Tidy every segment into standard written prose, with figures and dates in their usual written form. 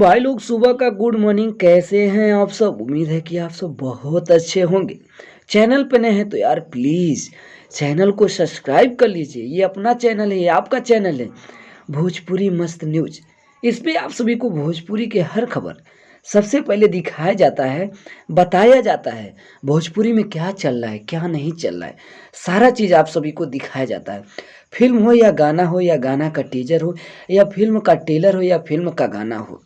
भाई लोग सुबह का गुड मॉर्निंग। कैसे हैं आप सब? उम्मीद है कि आप सब बहुत अच्छे होंगे। चैनल पे नए हैं तो यार प्लीज़ चैनल को सब्सक्राइब कर लीजिए। ये अपना चैनल है, ये आपका चैनल है भोजपुरी मस्त न्यूज। इस पे आप सभी को भोजपुरी के हर खबर सबसे पहले दिखाया जाता है, बताया जाता है भोजपुरी में क्या चल रहा है क्या नहीं चल रहा है। सारा चीज़ आप सभी को दिखाया जाता है। फिल्म हो या गाना का टीजर हो, या फिल्म का टेलर हो, या फिल्म का गाना हो,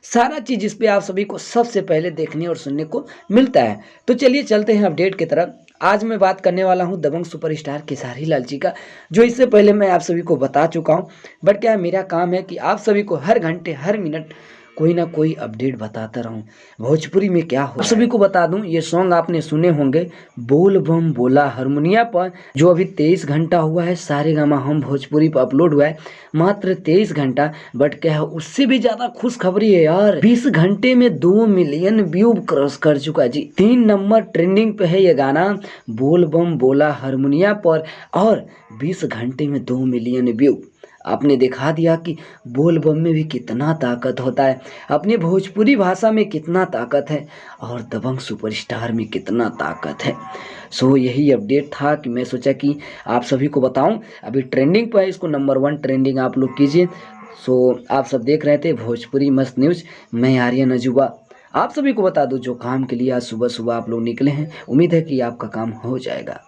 सारा चीज़ इस पे आप सभी को सबसे पहले देखने और सुनने को मिलता है। तो चलिए चलते हैं अपडेट की तरफ। आज मैं बात करने वाला हूं दबंग सुपरस्टार खेसारी लाल जी का, जो इससे पहले मैं आप सभी को बता चुका हूं। बट क्या है, मेरा काम है कि आप सभी को हर घंटे हर मिनट कोई ना कोई अपडेट बताता रहूं भोजपुरी में क्या हो रहा है। आप सभी को बता दूं, ये सॉन्ग आपने सुने होंगे, बोल बम बोला हारमोनिया पर, जो अभी 23 घंटा हुआ है सारेगामा हम भोजपुरी पर अपलोड हुआ है। मात्र 23 घंटा। बट क्या है, उससे भी ज्यादा खुशखबरी है यार, 20 घंटे में 2 मिलियन व्यू क्रॉस कर चुका है जी। 3 नंबर ट्रेंडिंग पे है ये गाना, बोल बम बोला हारमोनिया पर, और 20 घंटे में 2 मिलियन व्यू। आपने दिखा दिया कि बोल बम में भी कितना ताकत होता है, अपनी भोजपुरी भाषा में कितना ताकत है, और दबंग सुपरस्टार में कितना ताकत है। सो यही अपडेट था कि मैं सोचा कि आप सभी को बताऊं। अभी ट्रेंडिंग पर है, इसको नंबर 1 ट्रेंडिंग आप लोग कीजिए। सो आप सब देख रहे थे भोजपुरी मस्त न्यूज, मैं आर्यन अजूबा। आप सभी को बता दूं, जो काम के लिए आज सुबह सुबह आप लोग निकले हैं, उम्मीद है कि आपका काम हो जाएगा।